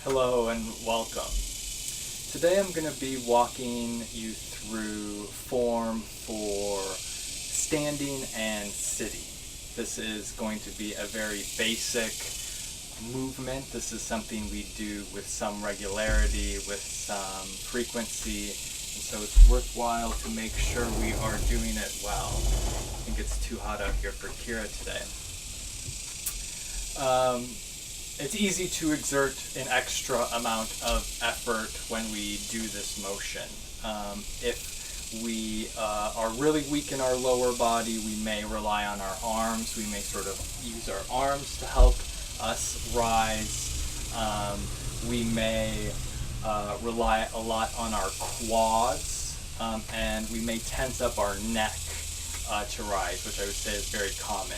Hello and welcome. Today I'm going to be walking you through form for standing and sitting. This is going to be a very basic movement. This is something we do with some regularity, with some frequency, and so it's worthwhile to make sure we are doing it well. I think it's too hot out here for Kira today. It's easy to exert an extra amount of effort when we do this motion. If we are really weak in our lower body, we may rely on our arms. We may sort of use our arms to help us rise. We may rely a lot on our quads, and we may tense up our neck to rise, which I would say is very common.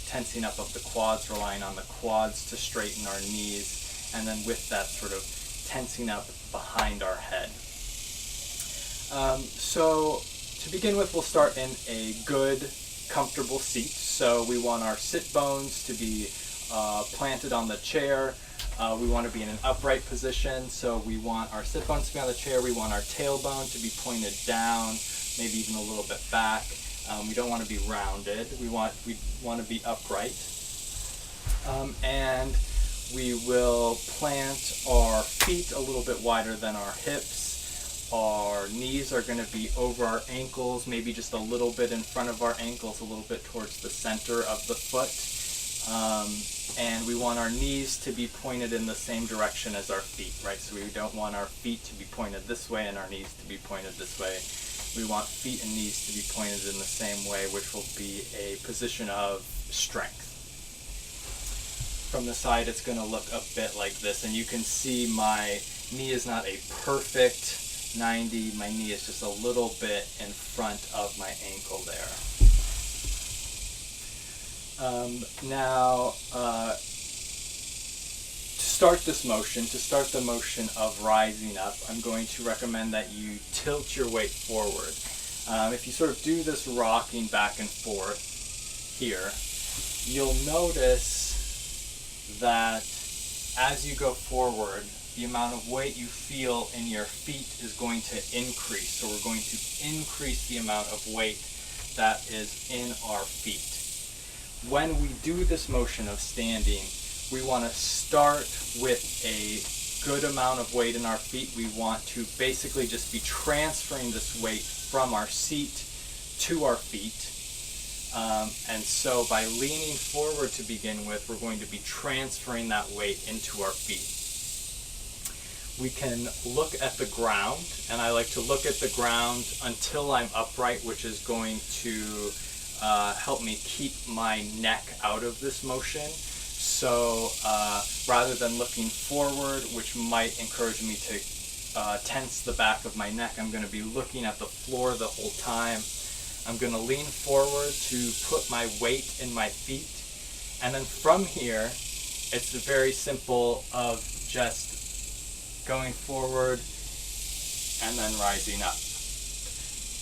Tensing up of the quads, relying on the quads to straighten our knees, and then with that sort of tensing up behind our head. So to begin with, we'll start in a good, comfortable seat. So we want our sit bones to be planted on the chair. We want to be in an upright position, so we want our sit bones to be on the chair. We want our tailbone to be pointed down, maybe even a little bit back. We don't want to be rounded. We want to be upright. And we will plant our feet a little bit wider than our hips. Our knees are going to be over our ankles, maybe just a little bit in front of our ankles, a little bit towards the center of the foot. And we want our knees to be pointed in the same direction as our feet, right? So we don't want our feet to be pointed this way and our knees to be pointed this way. We want feet and knees to be pointed in the same way, which will be a position of strength. From the side, it's going to look a bit like this, and you can see my knee is not a perfect 90. My knee is just a little bit in front of my ankle there. Now, to start the motion of rising up, I'm going to recommend that you tilt your weight forward. If you sort of do this rocking back and forth here, you'll notice that as you go forward, the amount of weight you feel in your feet is going to increase. So we're going to increase the amount of weight that is in our feet. When we do this motion of standing, we want to start with a good amount of weight in our feet. We want to basically just be transferring this weight from our seat to our feet. And so by leaning forward to begin with, we're going to be transferring that weight into our feet. We can look at the ground, and I like to look at the ground until I'm upright, which is going to help me keep my neck out of this motion. So rather than looking forward, which might encourage me to tense the back of my neck, I'm going to be looking at the floor the whole time. I'm going to lean forward to put my weight in my feet. And then from here, it's very simple of just going forward and then rising up.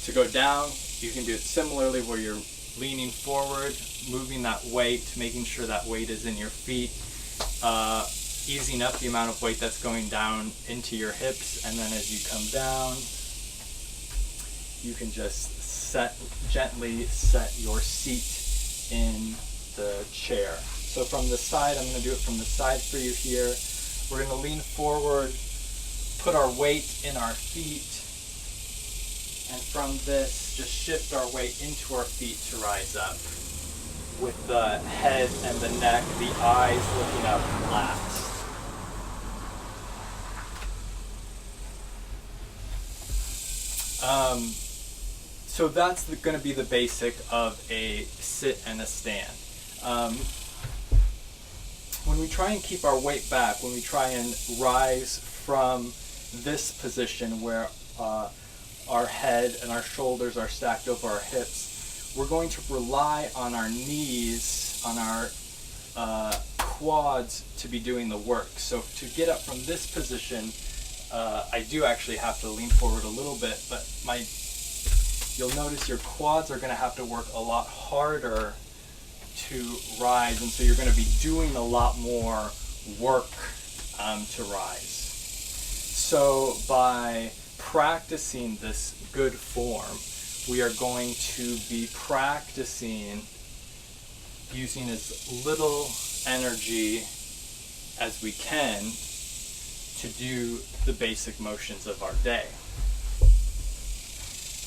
To go down, you can do it similarly where you're leaning forward, moving that weight, making sure that weight is in your feet, easing up the amount of weight that's going down into your hips, and then as you come down, you can just gently set your seat in the chair. So from the side, I'm going to do it from the side for you here. We're going to lean forward, put our weight in our feet, and from this, just shift our weight into our feet to rise up. With the head and the neck, the eyes looking up last. So that's going to be the basic of a sit and a stand. When we try and keep our weight back, when we try and rise from this position where our head and our shoulders are stacked over our hips, we're going to rely on our knees, on our quads to be doing the work. So to get up from this position, I do actually have to lean forward a little bit, but you'll notice your quads are going to have to work a lot harder to rise, and so you're going to be doing a lot more work to rise. So by practicing this good form, we are going to be practicing using as little energy as we can to do the basic motions of our day.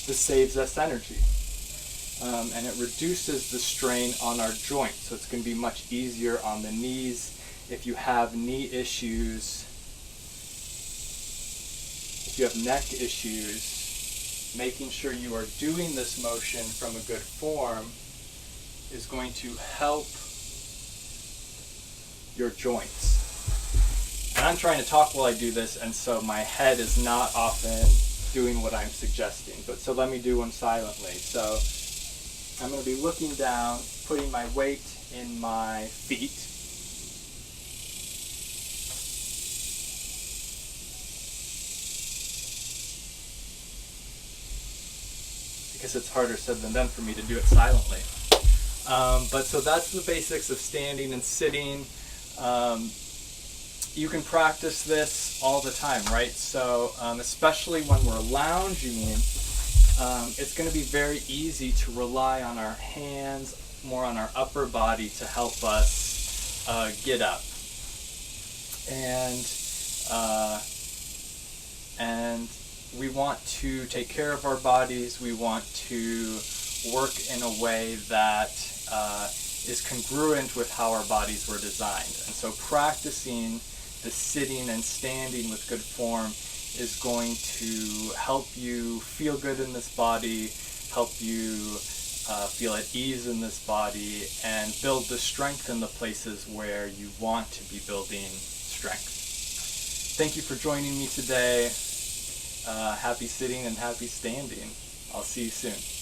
This saves us energy, and it reduces the strain on our joints, so it's going to be much easier on the knees. If you have knee issues, if you have neck issues, making sure you are doing this motion from a good form is going to help your joints. And I'm trying to talk while I do this, and so my head is not often doing what I'm suggesting. But so let me do one silently. So I'm going to be looking down, putting my weight in my feet. Because it's harder said than done for me to do it silently. But so that's the basics of standing and sitting. You can practice this all the time, right? So especially when we're lounging, it's going to be very easy to rely on our hands, more on our upper body to help us get up. And we want to take care of our bodies. We want to work in a way that is congruent with how our bodies were designed. And so practicing the sitting and standing with good form is going to help you feel good in this body, help you feel at ease in this body, and build the strength in the places where you want to be building strength. Thank you for joining me today. Happy sitting and happy standing. I'll see you soon.